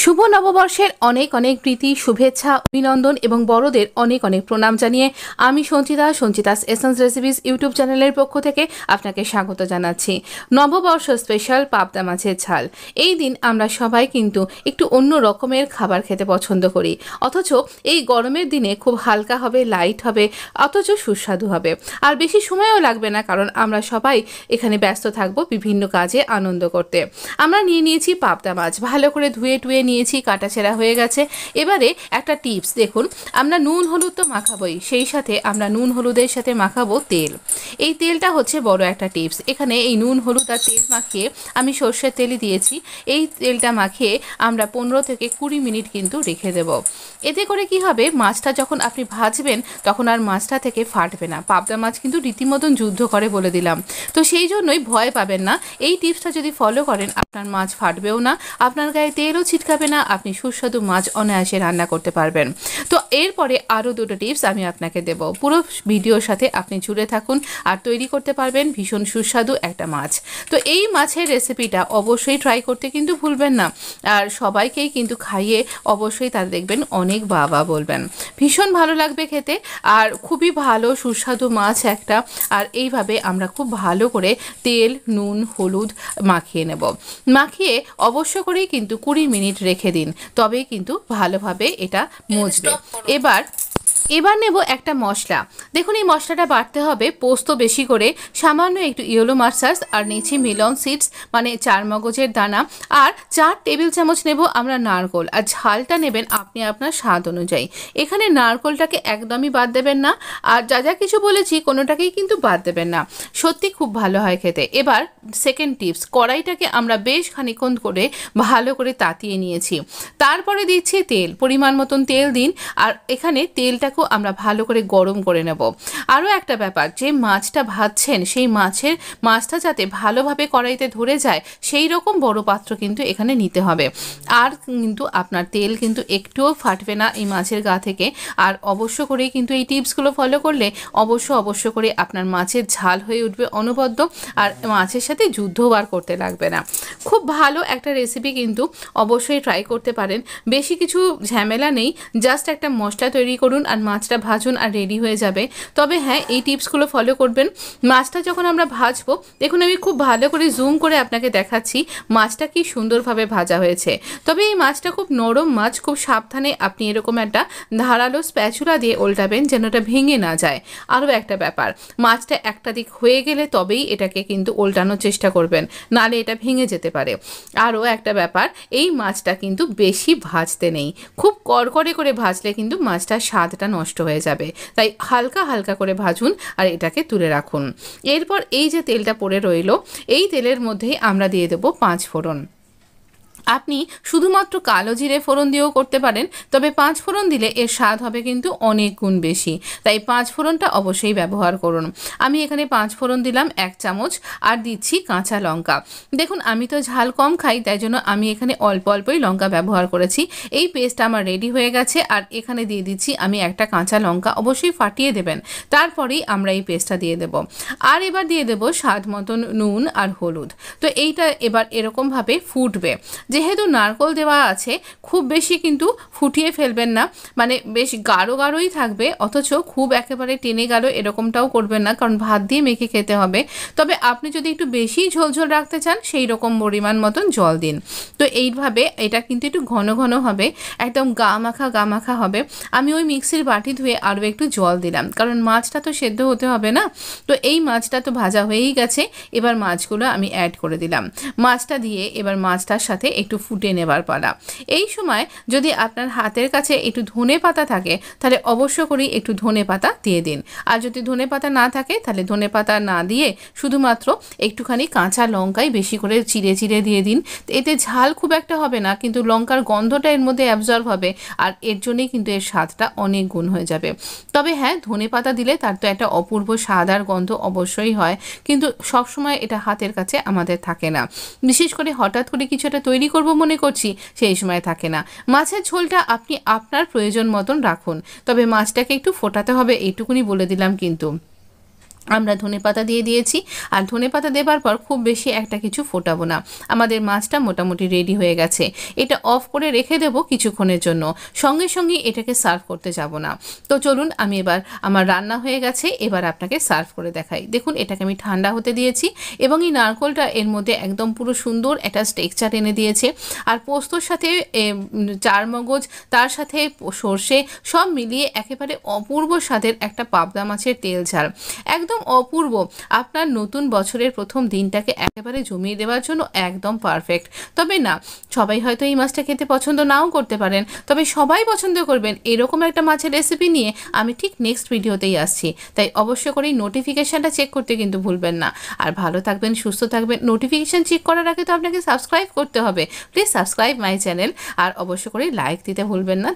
শুভ নববর্ষের অনেক অনেক প্রীতি শুভেচ্ছা অভিনন্দন এবং বড়দের অনেক অনেক প্রণাম জানিয়ে আমি সঞ্চিতাস এসেন্স রেসিপিস ইউটিউব চ্যানেলের পক্ষ থেকে আপনাকে স্বাগত জানাচ্ছি। নববর্ষ স্পেশাল পাবদা মাছের ঝাল। এই দিন আমরা সবাই কিন্তু একটু অন্য রকমের খাবার খেতে পছন্দ করি, অথচ এই গরমের দিনে খুব হালকা হবে, লাইট হবে, অথচ সুস্বাদু হবে। আর বেশি সময়ও লাগবে না, কারণ আমরা সবাই এখানে ব্যস্ত থাকবো বিভিন্ন কাজে আনন্দ করতে। আমরা নিয়ে নিয়েছি পাবদা মাছ, ভালো করে ধুয়ে টুয়ে নিয়েছি, কাটাছেঁড়া হয়ে গেছে। এবারে একটা টিপস দেখুন, আমরা নুন হলুদ তো মাখাবোই, সেই সাথে আমরা নুন হলুদের সাথে মাখাবো তেল। এই তেলটা হচ্ছে বড় একটা টিপস। এখানে এই নুন হলুদ আর তেল মাখিয়ে, আমি সর্ষের তেলই দিয়েছি, এই তেলটা মাখিয়ে আমরা 15 থেকে 20 মিনিট কিন্তু রেখে দেব। এতে করে কি হবে, মাছটা যখন আপনি ভাজবেন তখন আর মাছটা থেকে ফাটবে না। পাবদা মাছ কিন্তু রীতিমতন যুদ্ধ করে বলে দিলাম, তো সেই জন্যই ভয় পাবেন না। এই টিপসটা যদি ফলো করেন, আপনার মাছ ফাটবেও না, আপনার গায়ে তেলও ছিটকাবে না, আপনি সুস্বাদু মাছ অনায়াসে রান্না করতে পারবেন। তো এরপরে আরও দুটো টিপস আমি আপনাকে দেব। পুরো ভিডিওর সাথে আপনি জুড়ে থাকুন আর তৈরি করতে পারবেন ভীষণ সুস্বাদু একটা মাছ। তো এই মাছের রেসিপিটা অবশ্যই ট্রাই করতে কিন্তু ভুলবেন না, আর সবাইকেই কিন্তু খাইয়ে অবশ্যই তারা দেখবেন অনেক বাবা বলবেন, ভীষণ ভালো লাগবে খেতে। আর খুবই ভালো সুস্বাদু মাছ একটা। আর এইভাবে আমরা খুব ভালো করে তেল নুন হলুদ মাখিয়ে নেব। মাখিয়ে অবশ্য করেই কিন্তু 20 মিনিট রেখে দিন, তবেই কিন্তু ভালোভাবে এটা মজবে। এবার নেব একটা মশলা। দেখুন, এই মশলাটা বাটতে হবে পোস্ত বেশি করে, সামান্য একটু ইয়েলো মার্সাস, আর নিচ্ছি মিলন সিডস মানে 4 মগজের দানা, আর 4 টেবিল চামচ নেব আমরা নারকোল। আর ঝালটা নেবেন আপনি আপনার স্বাদ অনুযায়ী। এখানে নারকোলটাকে একদমই বাদ দেবেন না, আর যা যা কিছু বলেছি কোনোটাকেই কিন্তু বাদ দেবেন না, সত্যি খুব ভালো হয় খেতে। এবার সেকেন্ড টিপস, কড়াইটাকে আমরা বেশ খানিক্ষণ করে ভালো করে তাতিয়ে নিয়েছি। তারপরে দিচ্ছি তেল, পরিমাণ মতন তেল দিন, আর এখানে তেলটাকেও আমরা ভালো করে গরম করে নেব। আরও একটা ব্যাপার, যে মাছটা ভাজছেন সেই মাছটা যাতে ভালোভাবে কড়াইতে ধরে যায়, সেই রকম বড় পাত্র কিন্তু এখানে নিতে হবে। আর কিন্তু আপনার তেল কিন্তু একটুও ফাটবে না এই মাছের গা থেকে। আর অবশ্য করেই কিন্তু এই টিপসগুলো ফলো করলে অবশ্য করে আপনার মাছের ঝাল হয়ে উঠবে অনবদ্য, আর মাছের সাথে যুদ্ধও আর করতে লাগবে না। খুব ভালো একটা রেসিপি, কিন্তু অবশ্যই ট্রাই করতে পারেন। বেশি কিছু ঝামেলা নেই, জাস্ট একটা মশলা তৈরি করুন আর মাছটা ভাজুন আর রেডি হয়ে যাবে। তবে হ্যাঁ, এই টিপসগুলো ফলো করবেন। মাছটা যখন আমরা ভাজবো, দেখুন আমি খুব ভালো করে জুম করে আপনাকে দেখাচ্ছি মাছটা কি সুন্দরভাবে ভাজা হয়েছে। তবে এই মাছটা খুব নরম মাছ, খুব সাবধানে আপনি এরকম একটা ধারালো স্প্যাচুলা দিয়ে উল্টাবেন যেন এটা ভেঙে না যায়। আরও একটা ব্যাপার, মাছটা একটা দিক হয়ে গেলে তবেই এটাকে কিন্তু উল্টানোর চেষ্টা করবেন, নালে এটা ভেঙে যেতে পারে। আরও একটা ব্যাপার, এই মাছটা কিন্তু বেশি ভাজতে নেই, খুব কড়কড়ে করে ভাজলে কিন্তু মাছটার স্বাদটা নষ্ট হয়ে যাবে। তাই হালকা হালকা করে ভাজুন আর এটাকে তুলে রাখুন। এরপর এই যে তেলটা পড়ে রইল, এই তেলের মধ্যেই আমরা দিয়ে দেবো 5 ফোড়ন। আপনি শুধুমাত্র কালো জিরে ফোড়ন দিয়েও করতে পারেন, তবে 5 ফোড়ন দিলে এর স্বাদ হবে কিন্তু অনেক গুণ বেশি, তাই 5 ফোড়নটা অবশ্যই ব্যবহার করুন। আমি এখানে 5 ফোড়ন দিলাম 1 চামচ, আর দিচ্ছি কাঁচা লঙ্কা। দেখুন আমি তো ঝাল কম খাই, তাই জন্য আমি এখানে অল্পই লঙ্কা ব্যবহার করেছি। এই পেস্ট আমার রেডি হয়ে গেছে, আর এখানে দিয়ে দিচ্ছি আমি একটা কাঁচা লঙ্কা, অবশ্যই ফাটিয়ে দেবেন, তারপরেই আমরা এই পেস্টটা দিয়ে দেব। আর এবার দিয়ে দেব স্বাদ মতন নুন আর হলুদ। তো এইটা এবার এরকমভাবে ফুটবে। যেহেতু নারকোল দেওয়া আছে, খুব বেশি কিন্তু ফুটিয়ে ফেলবেন না, মানে বেশ গাঢ়ই থাকবে, অথচ খুব একেবারে টেনে গেল এরকমটাও করবেন না, কারণ ভাত দিয়ে মেখে খেতে হবে। তবে আপনি যদি একটু বেশি ঝোলঝোল রাখতে চান, সেই রকম পরিমাণ মতন জল দিন। তো এইভাবে এটা কিন্তু একটু ঘন ঘন হবে, একদম গা মাখা হবে। আমি ওই মিক্সির বাটি ধুয়ে আরও একটু জল দিলাম, কারণ মাছটা তো সেদ্ধ হতে হবে না। তো এই মাছটা তো ভাজা হয়েই গেছে, এবার মাছগুলো আমি অ্যাড করে দিলাম। মাছটা দিয়ে এবার মাছটার সাথে একটু ফুটে নেবার পালা। এই সময় যদি আপনার হাতের কাছে একটু ধনে পাতা থাকে, তাহলে অবশ্য করেই একটু ধনে পাতা দিয়ে দিন। আর যদি ধনে পাতা না থাকে, তাহলে ধনে পাতা না দিয়ে শুধুমাত্র একটুখানি কাঁচা লঙ্কাই বেশি করে চিড়ে দিয়ে দিন। এতে ঝাল খুব একটা হবে না, কিন্তু লঙ্কার গন্ধটা এর মধ্যে অ্যাবজর্ব হবে, আর এর জন্যই কিন্তু এর স্বাদটা অনেক গুণ হয়ে যাবে। তবে হ্যাঁ, ধনে পাতা দিলে তার তো একটা অপূর্ব স্বাদ আর গন্ধ অবশ্যই হয়, কিন্তু সবসময় এটা হাতের কাছে আমাদের থাকে না। বিশেষ করে হঠাৎ করে কিছু একটা তৈরি করব মনে করছি, সেই সময় থাকে না। মাছের ঝোলটা আপনি আপনার প্রয়োজন মতন রাখুন, তবে মাছটাকে একটু ফোটাতে হবে, এইটুকুনি বলে দিলাম কিন্তু। আমরা ধনেপাতা দিয়ে দিয়েছি। আর ধনেপাতা দেবার পর খুব বেশি একটা কিছু ফোটাবো না। আমাদের মাছটা মোটামুটি রেডি হয়ে গেছে। এটা অফ করে রেখে দেবো কিছুক্ষণের জন্য, সঙ্গে সঙ্গে এটাকে সার্ভ করতে যাব না। তো চলুন আমি এবার, আমার রান্না হয়ে গেছে, এবার আপনাকে সার্ভ করে দেখাই। দেখুন এটাকে আমি ঠান্ডা হতে দিয়েছি এবং এই নারকোলটা এর মধ্যে একদম পুরো সুন্দর একটা টেক্সচার এনে দিয়েছে। আর পোস্তর সাথে চারমগজ, তার সাথে সর্ষে সব মিলিয়ে একেবারে অপূর্ব স্বাদের একটা পাবদা মাছের তেল ঝাল, একদম অপূর্ব। আপনার নতুন বছরের প্রথম দিনটাকে একেবারে জমিয়ে দেওয়ার জন্য একদম পারফেক্ট। তবে না, সবাই হয়তো এই মাছটা খেতে পছন্দ নাও করতে পারেন, তবে সবাই পছন্দ করবেন এরকম একটা মাছের রেসিপি নিয়ে আমি ঠিক নেক্সট ভিডিওতেই আসছি। তাই অবশ্য করে নোটিফিকেশানটা চেক করতে কিন্তু ভুলবেন না। আর ভালো থাকবেন, সুস্থ থাকবেন। নোটিফিকেশান চেক করার আগে তো আপনাকে সাবস্ক্রাইব করতে হবে। প্লিজ সাবস্ক্রাইব মাই চ্যানেল, আর অবশ্য করে লাইক দিতে ভুলবেন না।